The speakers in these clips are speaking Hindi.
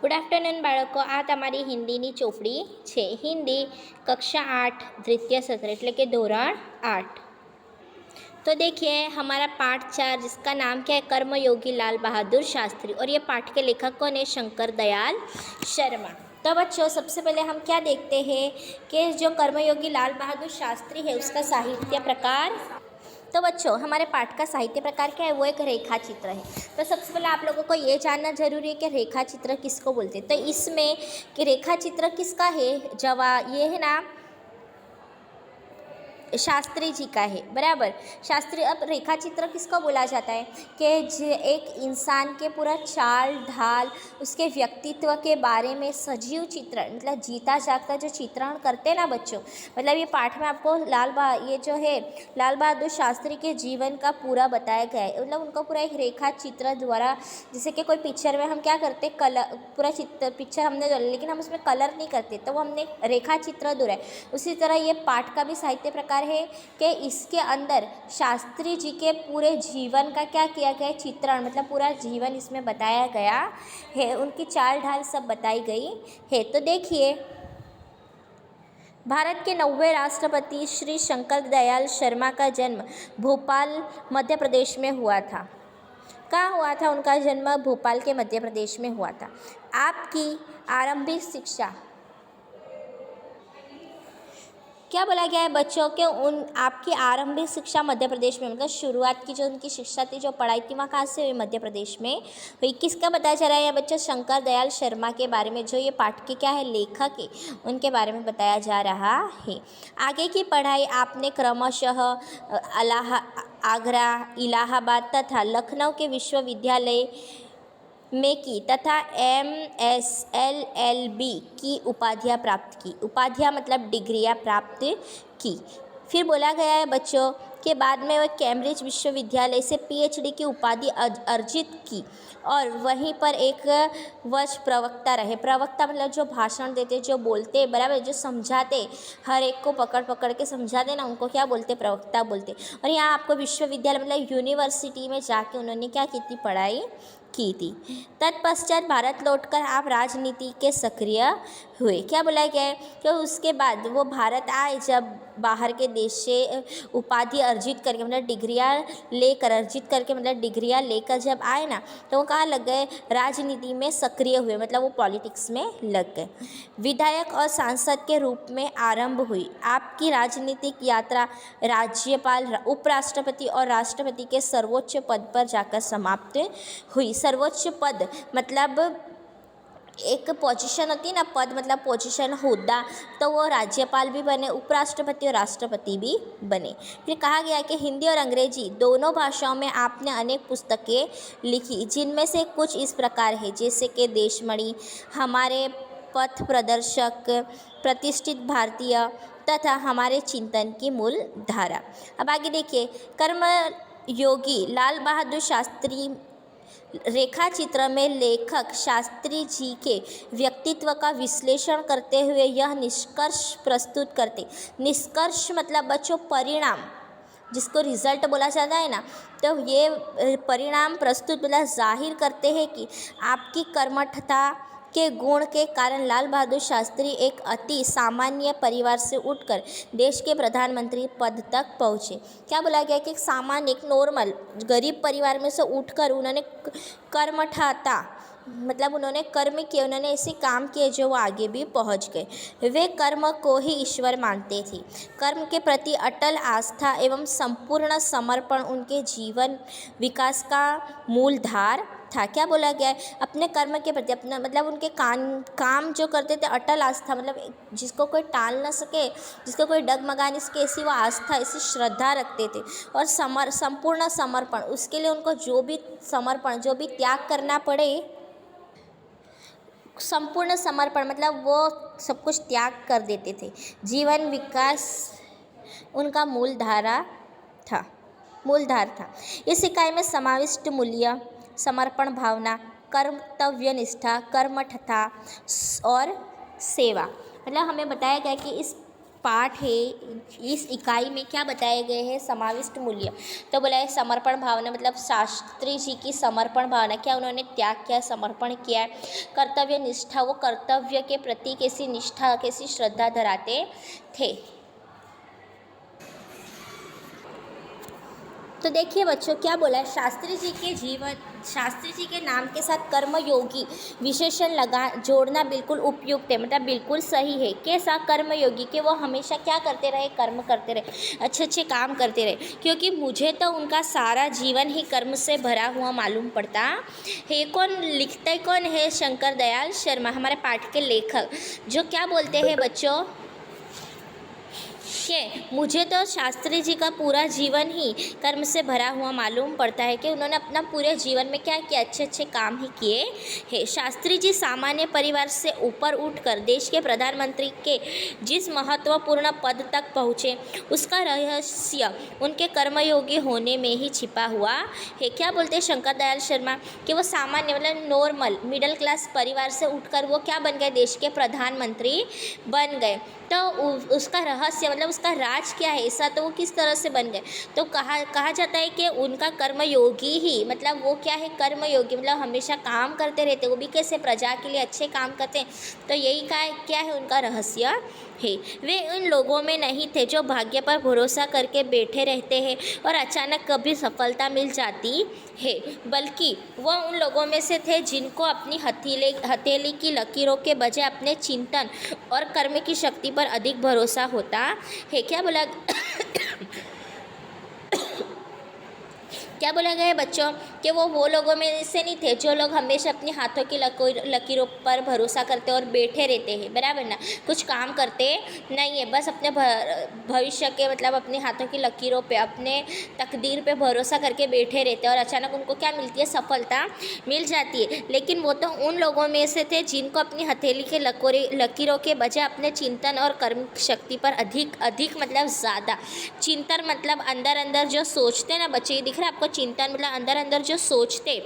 ગુડ આફ્ટરનૂન બાળકો, આ તમારી હિન્દીની ચોપડી છે. હિન્દી कक्षा 8 द्वितीय सत्र એટલે કે ધોરણ 8. तो देखिए हमारा पाठ 4 जिसका नाम क्या है, कर्मयोगी लाल बहादुर शास्त्री, और ये पाठ के लेखक कौन है, शंकर दयाल शर्मा. तो बच्चों सबसे पहले हम क्या देखते हैं कि जो कर्मयोगी लाल बहादुर शास्त्री है उसका साहित्य प्रकार. तो बच्चों हमारे पाठ का साहित्य प्रकार क्या है, वो एक रेखा चित्र है. तो सबसे पहले आप लोगों को ये जानना जरूरी है कि रेखा चित्र किसको बोलते हैं. तो इसमें कि रेखा चित्र किसका है, जवाब ये है ना, शास्त्री जी का है. बराबर, शास्त्री. अब रेखा चित्र किसको बोला जाता है कि एक इंसान के पूरा चाल ढाल, उसके व्यक्तित्व के बारे में सजीव चित्रण, मतलब जीता जागता जो चित्रण करते हैं ना बच्चों. मतलब ये पाठ में आपको ये जो है लाल बहादुर शास्त्री के जीवन का पूरा बताया गया है. मतलब उनका पूरा एक रेखा चित्र द्वारा, जैसे कि कोई पिक्चर में हम क्या करते, कलर पूरा चित्र पिक्चर हमने, लेकिन हम उसमें कलर नहीं करते, तो वो हमने रेखा चित्र दोहराया. उसी तरह ये पाठ का भी साहित्य प्रकार है कि इसके अंदर शास्त्री जी के पूरे जीवन का क्या किया गया है, चित्रण, मतलब पूरा जीवन इसमें बताया गया है, उनकी चाल ढाल सब बताई गई है. तो देखिए, भारत के 9वें राष्ट्रपति श्री शंकर दयाल शर्मा का जन्म भोपाल मध्य प्रदेश में हुआ था. कहाँ हुआ था उनका जन्म? भोपाल के मध्य प्रदेश में हुआ था. आपकी आरंभिक शिक्षा, क्या बोला गया है बच्चों के, उन आपकी आरंभिक शिक्षा मध्य प्रदेश में, मतलब शुरुआत की जो उनकी शिक्षा थी, जो पढ़ाई थी, वहाँ कहाँ से हुई? मध्य प्रदेश में हुई. किसका बताया जा रहा है बच्चों? शंकर दयाल शर्मा के बारे में, जो ये पाठ के क्या है, लेखक है, उनके बारे में बताया जा रहा है. आगे की पढ़ाई आपने क्रमशः आगरा, इलाहाबाद तथा लखनऊ के विश्वविद्यालय में की तथा MSLLB की उपाधियाँ प्राप्त की. उपाधियाँ मतलब डिग्रियाँ प्राप्त की. फिर बोला गया है बच्चों के बाद में वह कैम्ब्रिज विश्वविद्यालय से PhD की उपाधि अर्जित की और वहीं पर एक वर्ष प्रवक्ता रहे. प्रवक्ता मतलब जो भाषण देते, जो बोलते, बराबर, जो समझाते, हर एक को पकड़ पकड़ के समझाते ना, उनको क्या बोलते? प्रवक्ता बोलते. और यहाँ आपको विश्वविद्यालय मतलब यूनिवर्सिटी में जाके उन्होंने क्या की थी? पढ़ाई की थी. तत्पश्चात भारत लौटकर आप राजनीति के सक्रिय हुए. क्या बोला गया है कि उसके बाद वो भारत आए, जब बाहर के देश से उपाधि अर्जित करके, मतलब डिग्रियाँ लेकर, अर्जित करके मतलब डिग्रियाँ लेकर जब आए ना, तो वो कहाँ लग गए? राजनीति में सक्रिय हुए, मतलब वो पॉलिटिक्स में लग गए. विधायक और सांसद के रूप में आरंभ हुई आपकी राजनीतिक यात्रा राज्यपाल, उपराष्ट्रपति और राष्ट्रपति के सर्वोच्च पद पर जाकर समाप्त हुई. सर्वोच्च पद मतलब एक पोजीशन होती है ना, पद मतलब पोजीशन, होद्दा, तो वो राज्यपाल भी बने, उपराष्ट्रपति और राष्ट्रपति भी बने. फिर कहा गया कि हिंदी और अंग्रेजी दोनों भाषाओं में आपने अनेक पुस्तकें लिखी, जिनमें से कुछ इस प्रकार है, जैसे कि देशमणि, हमारे पथ प्रदर्शक, प्रतिष्ठित भारतीय तथा हमारे चिंतन की मूल धारा. अब आगे देखिए, कर्मयोगी लाल बहादुर शास्त्री रेखा चित्र में लेखक शास्त्री जी के व्यक्तित्व का विश्लेषण करते हुए यह निष्कर्ष प्रस्तुत करते. निष्कर्ष मतलब बच्चों परिणाम, जिसको रिजल्ट बोला जाता है ना, तो ये परिणाम प्रस्तुत मतलब जाहिर करते हैं कि आपकी कर्मठता के गुण के कारण लाल बहादुर शास्त्री एक अति सामान्य परिवार से उठकर देश के प्रधानमंत्री पद तक पहुँचे. क्या बोला गया कि एक सामान्य, एक नॉर्मल गरीब परिवार में से उठकर उन्होंने कर्मठता मतलब उन्होंने कर्म किए, उन्होंने ऐसे काम किए जो वो आगे भी पहुंच गए. वे कर्म को ही ईश्वर मानते थे. कर्म के प्रति अटल आस्था एवं संपूर्ण समर्पण उनके जीवन विकास का मूलधार था. क्या बोला गया है? अपने कर्म के प्रति अपना मतलब उनके काम जो करते थे, अटल आस्था, मतलब जिसको कोई टाल ना सके, जिसको कोई डगमगा नहीं सके, ऐसी वो आस्था, ऐसी श्रद्धा रखते थे. और संपूर्ण समर्पण, उसके लिए उनको जो भी समर्पण, जो भी त्याग करना पड़े, संपूर्ण समर्पण मतलब वो सब कुछ त्याग कर देते थे. जीवन विकास उनका मूलधार था. इस इकाई में समाविष्ट मूल्य, समर्पण भावना, कर्तव्य निष्ठा, कर्मठता और सेवा, मतलब हमें बताया गया कि इस पाठ है, इस इकाई में क्या बताए गए हैं समाविष्ट मूल्य। तो बोला है समर्पण भावना, मतलब शास्त्री जी की समर्पण भावना, क्या उन्होंने त्याग किया, समर्पण किया। कर्तव्य निष्ठा, वो कर्तव्य के प्रति कैसी निष्ठा, कैसी श्रद्धा धराते थे। तो देखिए बच्चों क्या बोला है, शास्त्री जी के नाम के साथ कर्मयोगी विशेषण जोड़ना बिल्कुल उपयुक्त है, मतलब बिल्कुल सही है। कैसा कर्मयोगी, कि वो हमेशा क्या करते रहे, कर्म करते रहे, अच्छे अच्छे काम करते रहे, क्योंकि मुझे तो उनका सारा जीवन ही कर्म से भरा हुआ मालूम पड़ता है। कौन लिखते कौन है, शंकर दयाल शर्मा, हमारे पाठ के लेखक, जो क्या बोलते हैं बच्चों कि मुझे तो शास्त्री जी का पूरा जीवन ही कर्म से भरा हुआ मालूम पड़ता है, कि उन्होंने अपना पूरे जीवन में क्या किया, अच्छे अच्छे काम ही किए हैं। शास्त्री जी सामान्य परिवार से ऊपर उठकर देश के प्रधानमंत्री के जिस महत्वपूर्ण पद तक पहुँचे, उसका रहस्य उनके कर्मयोगी होने में ही छिपा हुआ है। क्या बोलते हैं शंकर दयाल शर्मा, कि वो सामान्य मतलब नॉर्मल मिडिल क्लास परिवार से उठकर वो क्या बन गए, देश के प्रधानमंत्री बन गए। तो उसका रहस्य मतलब उसका राज क्या है, ऐसा तो वो किस तरह से बन गए। तो कहा जाता है कि उनका कर्मयोगी ही, मतलब वो क्या है, कर्मयोगी मतलब हमेशा काम करते रहते, वो भी कैसे, प्रजा के लिए अच्छे काम करते हैं। तो यही क्या है उनका रहस्य है। वे उन लोगों में नहीं थे जो भाग्य पर भरोसा करके बैठे रहते हैं और अचानक कभी सफलता मिल जाती है, बल्कि वह उन लोगों में से थे जिनको अपनी हथेली की लकीरों के बजाय अपने चिंतन और कर्म की शक्ति पर अधिक भरोसा होता है। क्या बोला गया है बच्चों, कि वो लोगों में से नहीं थे जो लोग हमेशा अपने हाथों की लकीरों पर भरोसा करते और बैठे रहते हैं, बराबर ना, कुछ काम करते नहीं है, बस अपने भविष्य के मतलब अपने हाथों की लकीरों पे, अपने तकदीर पे भरोसा करके बैठे रहते हैं और अचानक उनको क्या मिलती है, सफलता मिल जाती है। लेकिन वो तो उन लोगों में से थे जिनको अपनी हथेली के लकीरों के बजाय अपने चिंतन और कर्म शक्ति पर अधिक मतलब ज़्यादा, चिंतन मतलब अंदर अंदर जो सोचते ना बच्चे, ये दिख रहा है आपको, चिंतन मतलब अंदर अंदर जो सोचते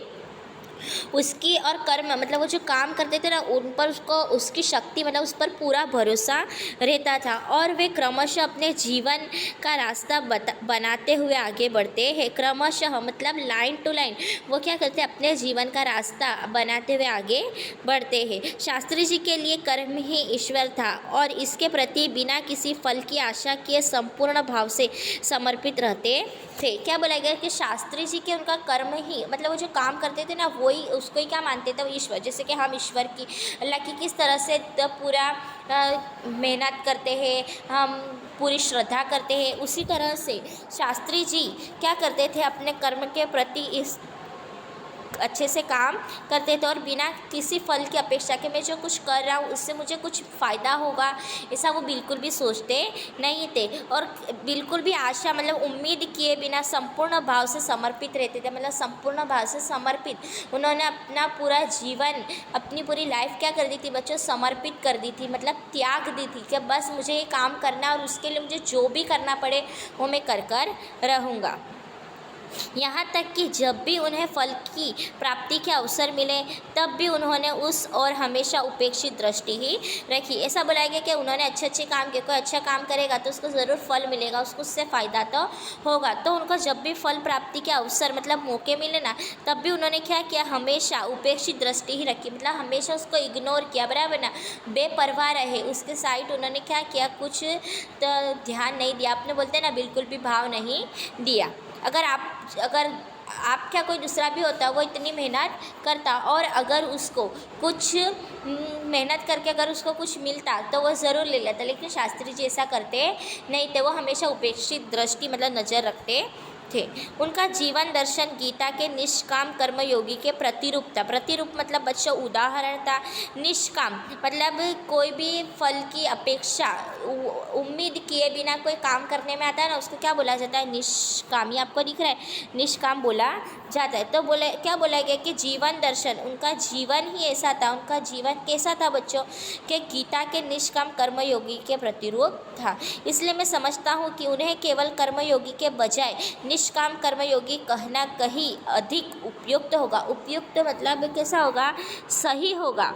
उसकी, और कर्म मतलब वो जो काम करते थे ना उन पर उसको उसकी शक्ति मतलब उस पर पूरा भरोसा रहता था, और वे क्रमशः अपने जीवन का रास्ता बनाते हुए आगे बढ़ते हैं। क्रमशः मतलब लाइन टू लाइन वो क्या करते हैं, अपने जीवन का रास्ता बनाते हुए आगे बढ़ते हैं। शास्त्री जी के लिए कर्म ही ईश्वर था और इसके प्रति बिना किसी फल की आशा किए संपूर्ण भाव से समर्पित रहते थे। क्या बोला गया कि शास्त्री जी के उनका कर्म ही मतलब वो जो काम करते थे ना वही उसको ही क्या मानते थे, वो ईश्वर, जैसे कि हम ईश्वर की अल्लाह की किस तरह से पूरा मेहनत करते हैं, हम पूरी श्रद्धा करते हैं, उसी तरह से शास्त्री जी क्या करते थे, अपने कर्म के प्रति इस अच्छे से काम करते थे और बिना किसी फल की अपेक्षा के मैं जो कुछ कर रहा हूँ उससे मुझे कुछ फ़ायदा होगा, ऐसा वो बिल्कुल भी सोचते नहीं थे। और बिल्कुल भी आशा मतलब उम्मीद किए बिना संपूर्ण भाव से समर्पित रहते थे, मतलब संपूर्ण भाव से समर्पित उन्होंने अपना पूरा जीवन, अपनी पूरी लाइफ क्या कर दी थी बच्चों, समर्पित कर दी थी, मतलब त्याग दी थी कि बस मुझे ये काम करना है और उसके लिए मुझे जो भी करना पड़े वो मैं कर रहूँगा। यहाँ तक कि जब भी उन्हें फल की प्राप्ति के अवसर मिले तब भी उन्होंने उस और हमेशा उपेक्षित दृष्टि ही रखी। ऐसा बोला गया कि उन्होंने अच्छे काम किए, कोई अच्छा काम करेगा तो उसको ज़रूर फल मिलेगा, उसको उससे फ़ायदा तो होगा, तो उनको जब भी फल प्राप्ति के अवसर मतलब मौके मिले ना तब भी उन्होंने क्या किया, हमेशा उपेक्षित दृष्टि ही रखी, मतलब हमेशा उसको इग्नोर किया, बराबर ना, बेपरवाह रहे, उसके साइड उन्होंने क्या किया, कुछ तो ध्यान नहीं दिया, अपने बोलते हैं ना बिल्कुल भी भाव नहीं दिया। अगर आप क्या कोई दूसरा भी होता वो इतनी मेहनत करता और अगर उसको कुछ मेहनत करके अगर उसको कुछ मिलता तो वो ज़रूर ले लेता, लेकिन शास्त्री जी ऐसा करते नहीं थे, वो हमेशा उपेक्षित दृष्टि मतलब नज़र रखते थे। उनका जीवन दर्शन गीता के निष्काम कर्मयोगी के प्रतिरूप था। प्रतिरूप मतलब बच्चों उदाहरण था, निष्काम मतलब कोई भी फल की अपेक्षा उम्मीद किए बिना कोई काम करने में आता है ना उसको क्या बोला जाता है, निष्काम। ये आपको दिख रहा है, निष्काम बोला जाता है। तो क्या बोला गया कि जीवन दर्शन, उनका जीवन ही ऐसा था, उनका जीवन कैसा था बच्चों कि गीता के निष्काम कर्मयोगी के प्रतिरूप था। इसलिए मैं समझता हूँ कि उन्हें केवल कर्मयोगी के बजाय निष्काम कर्मयोगी कहना कहीं अधिक उपयुक्त होगा। उपयुक्त मतलब कैसा होगा, सही होगा।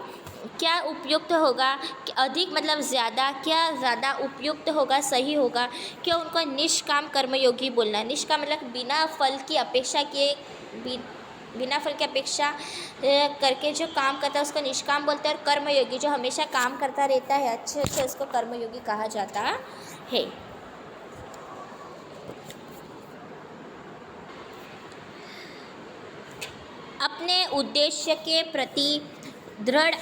क्या उपयुक्त होगा, कि अधिक मतलब ज़्यादा, क्या ज़्यादा उपयुक्त होगा, सही होगा, क्या उनको निष्काम कर्मयोगी बोलना। निष्काम मतलब बिना फल की अपेक्षा किए, बिना फल की अपेक्षा करके जो काम करता है उसको निष्काम बोलते हैं। और कर्मयोगी जो हमेशा काम करता रहता है अच्छे अच्छे, उसको कर्मयोगी कहा जाता है। अपने उद्देश्य के प्रति दृढ़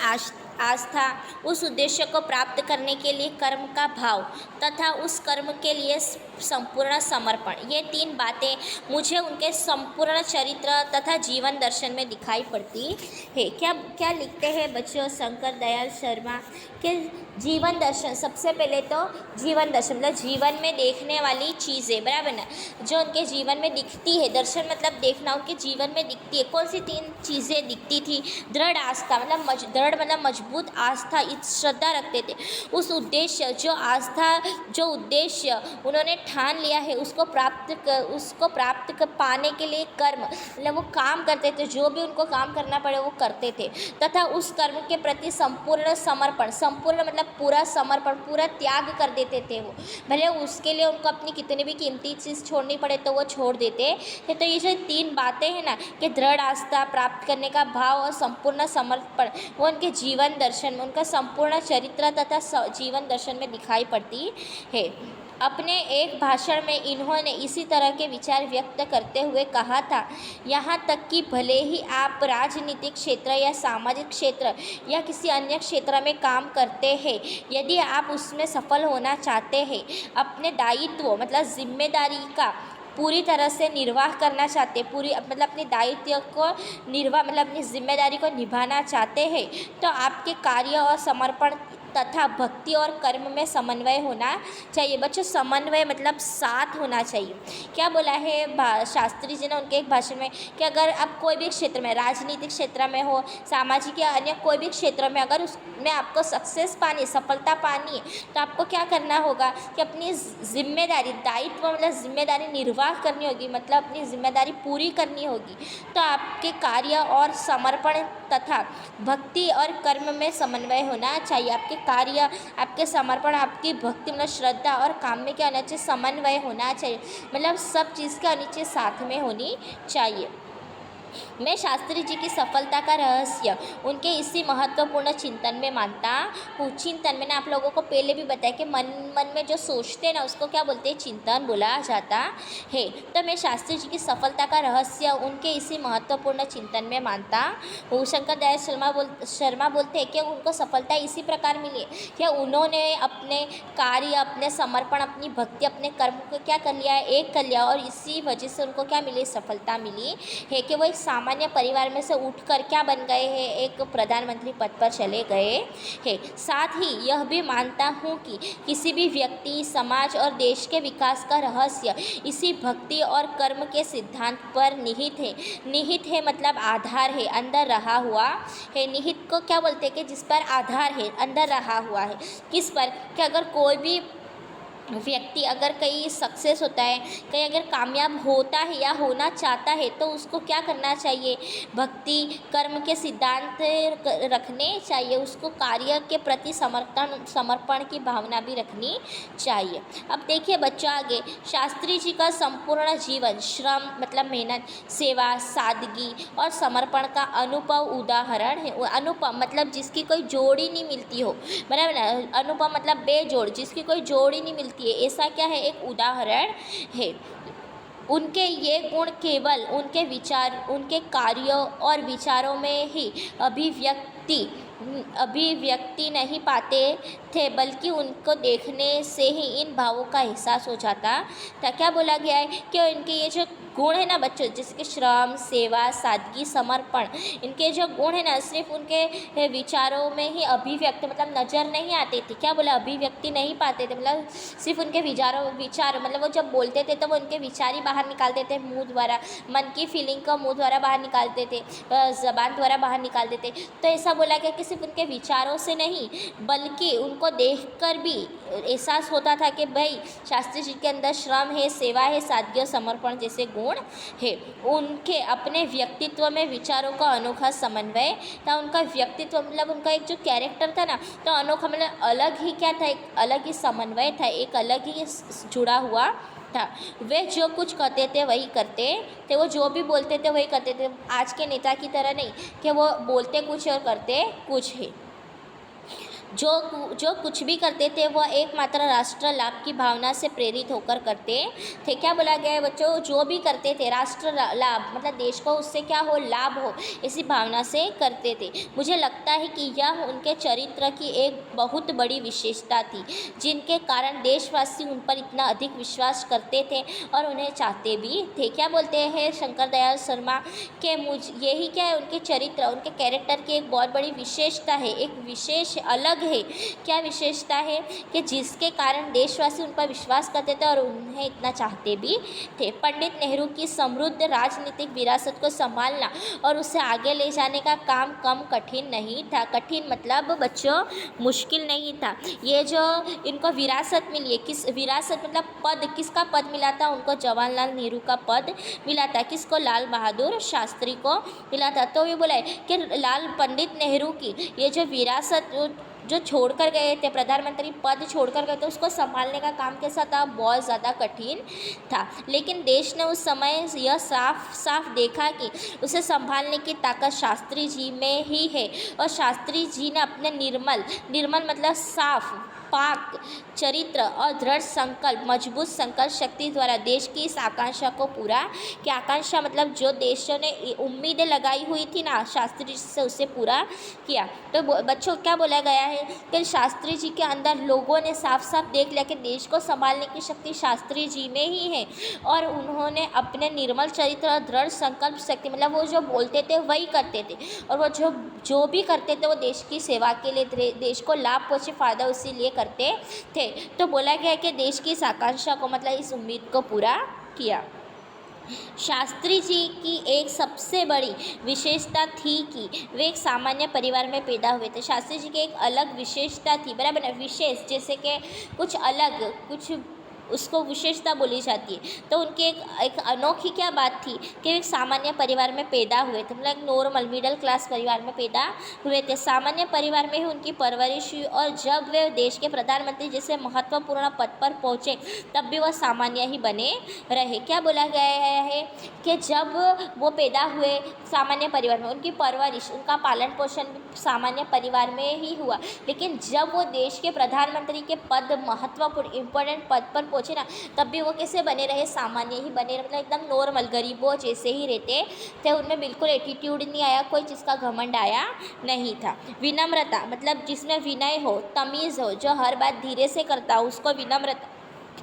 आस्था, उस उद्देश्य को प्राप्त करने के लिए कर्म का भाव तथा उस कर्म के लिए संपूर्ण समर्पण, ये 3 बातें मुझे उनके संपूर्ण चरित्र तथा जीवन दर्शन में दिखाई पड़ती है। क्या क्या लिखते हैं बच्चों शंकर दयाल शर्मा के जीवन दर्शन। सबसे पहले तो जीवन दर्शन मतलब जीवन में देखने वाली चीज़ें, बराबर ना, जो उनके जीवन में दिखती है। दर्शन मतलब देखना, उनके जीवन में दिखती है। कौन सी 3 चीज़ें दिखती थी? दृढ़ आस्था मतलब दृढ़ मतलब मजबूत आस्था, श्रद्धा रखते थे। उस उद्देश्य, जो आस्था, जो उद्देश्य उन्होंने ठान लिया है उसको प्राप्त पाने के लिए कर्म मतलब वो काम करते थे, जो भी उनको काम करना पड़े वो करते थे। तथा उस कर्म के प्रति संपूर्ण समर्पण, संपूर्ण मतलब पूरा समर्पण, पूरा त्याग कर देते थे वो। भले उसके लिए उनको अपनी कितनी भी कीमती चीज़ छोड़नी पड़े तो वो छोड़ देते थे। तो ये जो 3 बातें हैं ना, कि दृढ़ आस्था, प्राप्त करने का भाव और संपूर्ण समर्पण, वो उनके जीवन दर्शन में, उनका संपूर्ण चरित्र तथा जीवन दर्शन में दिखाई पड़ती है। अपने एक भाषण में इन्होंने इसी तरह के विचार व्यक्त करते हुए कहा था, यहाँ तक कि भले ही आप राजनीतिक क्षेत्र या सामाजिक क्षेत्र या किसी अन्य क्षेत्र में काम करते हैं, यदि आप उसमें सफल होना चाहते हैं, अपने दायित्व मतलब जिम्मेदारी का पूरी तरह से निर्वाह करना चाहते, पूरी मतलब अपने दायित्व को निर्वाह मतलब अपनी जिम्मेदारी को निभाना चाहते हैं, तो आपके कार्य और समर्पण तथा भक्ति और कर्म में समन्वय होना चाहिए। बच्चों समन्वय मतलब साथ होना चाहिए। क्या बोला है शास्त्री जी ने उनके एक भाषण में, कि अगर आप कोई भी क्षेत्र में, राजनीतिक क्षेत्र में हो, सामाजिक या अन्य कोई भी क्षेत्र में, अगर उसमें आपको सक्सेस पानी, सफलता पानी है, तो आपको क्या करना होगा कि अपनी जिम्मेदारी, दायित्व मतलब जिम्मेदारी निर्वाह करनी होगी, मतलब अपनी जिम्मेदारी पूरी करनी होगी। तो आपके कार्य और समर्पण तथा भक्ति और कर्म में समन्वय होना चाहिए। आपके कार्य, आपके समर्पण, आपकी भक्ति मतलब श्रद्धा और काम में क्या होना चाहिए? समन्वय होना चाहिए, मतलब सब चीज़ का नीचे साथ में होनी चाहिए। मैं शास्त्री जी की सफलता का रहस्य उनके इसी महत्वपूर्ण चिंतन में मानता हूँ। चिंतन मैंने आप लोगों को पहले भी बताया कि मन में जो सोचते हैं ना उसको क्या बोलते हैं? चिंतन बोला जाता है। तो मैं शास्त्री जी की सफलता का रहस्य उनके इसी महत्वपूर्ण चिंतन में मानता हूँ। शंकर दयाल शर्मा बोलते हैं कि उनको सफलता इसी प्रकार मिली है कि उन्होंने अपने कार्य, अपने समर्पण, अपनी भक्ति, अपने कर्म को क्या कर लिया है? एक कर लिया, और इसी वजह से उनको क्या मिली? सफलता मिली है कि वो एक सामान्य परिवार में से उठकर क्या बन गए हैं? एक प्रधानमंत्री पद पर चले गए हैं। साथ ही यह भी मानता हूँ कि किसी भी व्यक्ति, समाज और देश के विकास का रहस्य इसी भक्ति और कर्म के सिद्धांत पर निहित है मतलब आधार है, अंदर रहा हुआ है। निहित को क्या बोलते हैं? कि जिस पर आधार है, अंदर रहा हुआ है। किस पर? कि अगर कोई भी व्यक्ति अगर कहीं सक्सेस होता है, कहीं अगर कामयाब होता है या होना चाहता है, तो उसको क्या करना चाहिए? भक्ति कर्म के सिद्धांत रखने चाहिए, उसको कार्य के प्रति समर्पण की भावना भी रखनी चाहिए। अब देखिए बच्चों आगे, शास्त्री जी का संपूर्ण जीवन श्रम मतलब मेहनत, सेवा, सादगी और समर्पण का अनुपम उदाहरण है। अनुपम मतलब जिसकी कोई जोड़ी नहीं मिलती हो, बराबर ना? अनुपम मतलब बेजोड़, जिसकी कोई जोड़ी नहीं मिलती है, ऐसा क्या है? एक उदाहरण है। उनके ये गुण केवल उनके विचार, उनके कार्यों और विचारों में ही अभिव्यक्ति नहीं पाते थे, बल्कि उनको देखने से ही इन भावों का एहसास हो जाता था। क्या बोला गया है? कि इनके ये जो गुण है ना बच्चों, जिसके श्रम, सेवा, सादगी, समर्पण, इनके जो गुण है ना, सिर्फ उनके विचारों में ही अभिव्यक्त मतलब नज़र नहीं आती थी। क्या बोला? अभिव्यक्ति नहीं पाते थे, मतलब सिर्फ उनके विचार मतलब वो जब बोलते थे तो वो उनके विचार ही बाहर निकालते थे मुँह द्वारा, मन की फीलिंग को मुँह द्वारा बाहर निकालते थे, ज़बान द्वारा बाहर निकालते थे। तो ऐसा बोला गया कि कि सिर्फ उनके विचारों से नहीं बल्कि उनको देखकर भी एहसास होता था कि भाई शास्त्री जी के अंदर श्रम है, सेवा है, सादगी और समर्पण जैसे गुण है। उनके अपने व्यक्तित्व में विचारों का अनोखा समन्वय था। उनका व्यक्तित्व मतलब उनका एक जो कैरेक्टर था ना, तो अनोखा मतलब अलग ही क्या था, एक अलग ही समन्वय था, एक अलग ही जुड़ा हुआ था। वे जो कुछ कहते थे वही करते थे, वो जो भी बोलते थे वही करते थे। आज के नेता की तरह नहीं कि वो बोलते कुछ और करते कुछ है। जो कुछ भी करते थे वह एकमात्र राष्ट्र लाभ की भावना से प्रेरित होकर करते थे। क्या बोला गया है बच्चों, जो भी करते थे राष्ट्र लाभ मतलब देश को उससे क्या हो, लाभ हो, इसी भावना से करते थे। मुझे लगता है कि यह उनके चरित्र की एक बहुत बड़ी विशेषता थी, जिनके कारण देशवासी उन पर इतना अधिक विश्वास करते थे और उन्हें चाहते भी थे। क्या बोलते हैं शंकर दयाल शर्मा के यही क्या है, उनके चरित्र, उनके कैरेक्टर की एक बहुत बड़ी विशेषता है, एक विशेष अलग है। क्या विशेषता है कि जिसके कारण देशवासी उन पर विश्वास करते थे और उन्हें इतना चाहते भी थे। पंडित नेहरू की समृद्ध राजनीतिक विरासत को संभालना और उसे आगे ले जाने का काम कम कठिन नहीं था। कठिन मतलब बच्चों मुश्किल नहीं था। ये जो इनको विरासत मिली है, किस विरासत मतलब पद, किसका पद मिला था उनको, जवाहरलाल नेहरू का पद मिला था। किसको, लाल बहादुर शास्त्री को मिला था। तो ये बोला है कि लाल पंडित नेहरू की ये जो विरासत जो छोड़कर गए थे, प्रधानमंत्री पद छोड़कर गए थे, उसको संभालने का काम कैसा था, बहुत ज़्यादा कठिन था। लेकिन देश ने उस समय यह साफ साफ देखा कि उसे संभालने की ताकत शास्त्री जी में ही है। और शास्त्री जी ने अपने निर्मल मतलब साफ पाक चरित्र और दृढ़ संकल्प, मजबूत संकल्प शक्ति द्वारा देश की इस आकांक्षा को पूरा किया। आकांक्षा मतलब जो देशों ने उम्मीदें लगाई हुई थी ना शास्त्री जी से, उसे पूरा किया। तो बच्चों क्या बोला गया है कि शास्त्री जी के अंदर लोगों ने साफ साफ देख लिया कि देश को संभालने की शक्ति शास्त्री जी में ही है। और उन्होंने अपने निर्मल चरित्र और दृढ़ संकल्प शक्ति मतलब वो जो बोलते थे वही करते थे, और वो जो भी करते थे वो देश की सेवा के लिए, देश को लाभ पहुँचे, फ़ायदा उसी लिए करते थे। तो बोला गया कि देश की इस आकांक्षा को मतलब इस उम्मीद को पूरा किया। शास्त्री जी की एक सबसे बड़ी विशेषता थी कि वे एक सामान्य परिवार में पैदा हुए थे। शास्त्री जी की एक अलग विशेषता थी, बराबर है, विशेष जैसे कि कुछ अलग, कुछ उसको विशेषता बोली जाती है। तो उनकी एक अनोखी क्या बात थी कि वे एक सामान्य परिवार में पैदा हुए थे, मतलब नॉर्मल मिडिल क्लास परिवार में पैदा हुए थे। सामान्य परिवार में ही उनकी परवरिश हुई और जब वे देश के प्रधानमंत्री जैसे महत्वपूर्ण पद पर पहुँचे तब भी वह सामान्य ही बने रहे। क्या बोला गया है कि जब वो पैदा हुए सामान्य परिवार में, उनकी परवरिश, उनका पालन पोषण सामान्य परिवार में ही हुआ, लेकिन जब वो देश के प्रधानमंत्री के पद, महत्वपूर्ण इम्पोर्टेंट पद पर पहुँचे ना, तब भी वो कैसे बने रहे, सामान्य ही बने रहे, मतलब एकदम नॉर्मल गरीबों जैसे ही रहते थे। उनमें बिल्कुल एटीट्यूड नहीं आया, कोई चीज़ का घमंड आया नहीं था। विनम्रता मतलब जिसमें विनय हो, तमीज़ हो, जो हर बात धीरे से करता हो उसको विनम्रता,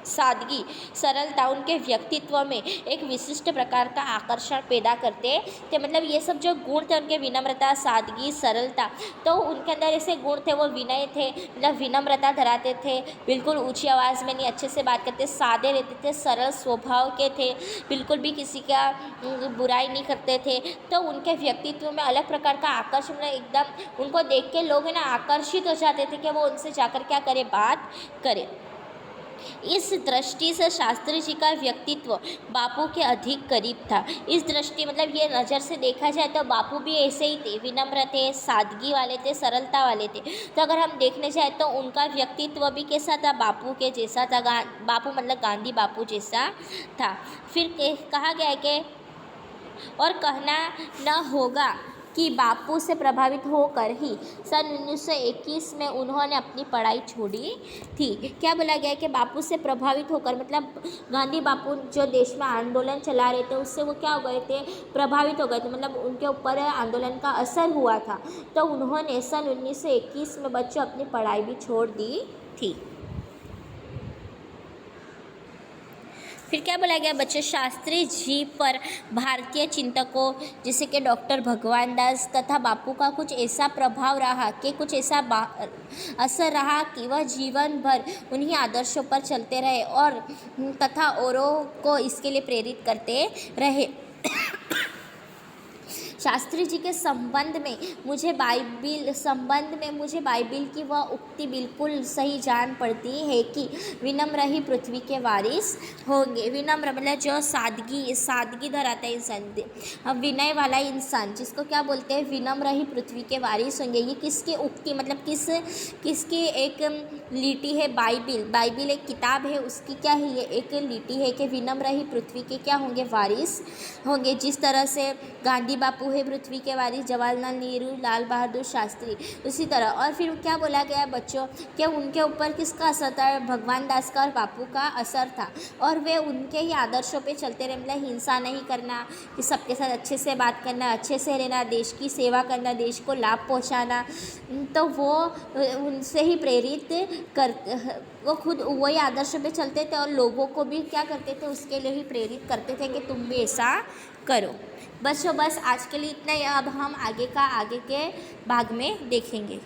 सादगी, सरलता उनके व्यक्तित्व में एक विशिष्ट प्रकार का आकर्षण पैदा करते थे। मतलब ये सब जो गुण थे उनके, विनम्रता, सादगी, सरलता, तो उनके अंदर ऐसे गुण थे, वो विनय थे, मतलब विनम्रता धराते थे, बिल्कुल ऊंची आवाज़ में नहीं, अच्छे से बात करते, सादे रहते थे, सरल स्वभाव के थे, बिल्कुल भी किसी का बुराई नहीं करते थे। तो उनके व्यक्तित्व में अलग प्रकार का आकर्षण, मतलब एकदम उनको देख के लोग है ना आकर्षित हो जाते थे कि वो उनसे जाकर क्या करे, बात करे। इस दृष्टि से शास्त्री जी का व्यक्तित्व बापू के अधिक करीब था। इस दृष्टि मतलब ये नज़र से देखा जाए तो बापू भी ऐसे ही थे, विनम्र थे, सादगी वाले थे, सरलता वाले थे। तो अगर हम देखने जाए तो उनका व्यक्तित्व भी कैसा था, बापू के जैसा था। बापू मतलब गांधी बापू जैसा था। फिर कहा गया है कि और कहना न होगा कि बापू से प्रभावित होकर ही सन 1921 में उन्होंने अपनी पढ़ाई छोड़ी थी। क्या बोला गया है कि बापू से प्रभावित होकर, मतलब गांधी बापू जो देश में आंदोलन चला रहे थे उससे वो क्या हो गए थे, प्रभावित हो गए थे, मतलब उनके ऊपर आंदोलन का असर हुआ था। तो उन्होंने सन 1921 में बच्चों अपनी पढ़ाई भी छोड़ दी थी। फिर क्या बोला गया बच्चों, शास्त्री जी पर भारतीय चिंतकों जैसे कि डॉक्टर भगवान दास तथा बापू का कुछ ऐसा प्रभाव रहा कि कुछ ऐसा असर रहा कि वह जीवन भर उन्हीं आदर्शों पर चलते रहे और तथा औरों को इसके लिए प्रेरित करते रहे। शास्त्री जी के संबंध में मुझे बाइबिल की वह उक्ति बिल्कुल सही जान पड़ती है कि विनम्र ही पृथ्वी के वारिस होंगे। विनम्र मतलब जो सादगी धराता है इंसान, विनय वाला इंसान, जिसको क्या बोलते हैं, विनम्र ही पृथ्वी के वारिस होंगे। ये किसकी उक्ति मतलब किसकी एक लीटी है? बाइबिल एक किताब है, उसकी क्या है, ये एक लीटी है कि विनम्र ही पृथ्वी के क्या होंगे, वारिस होंगे। जिस तरह से गांधी बापू है पृथ्वी के वारिस, जवाहरलाल नेहरू, लाल बहादुर शास्त्री, उसी तरह। और फिर क्या बोला गया बच्चों कि उनके ऊपर किसका असर था? भगवान दास का और बापू का असर था, और वे उनके ही आदर्शों पे चलते रहे। मतलब हिंसा नहीं करना, कि सबके साथ अच्छे से बात करना, अच्छे से रहना, देश की सेवा करना, देश को लाभ पहुंचाना। तो वो उनसे ही प्रेरित वो खुद वही आदर्श पे चलते थे और लोगों को भी क्या करते थे, उसके लिए ही प्रेरित करते थे कि तुम भी ऐसा करो। बस आज के लिए इतना ही। अब हम आगे के भाग में देखेंगे।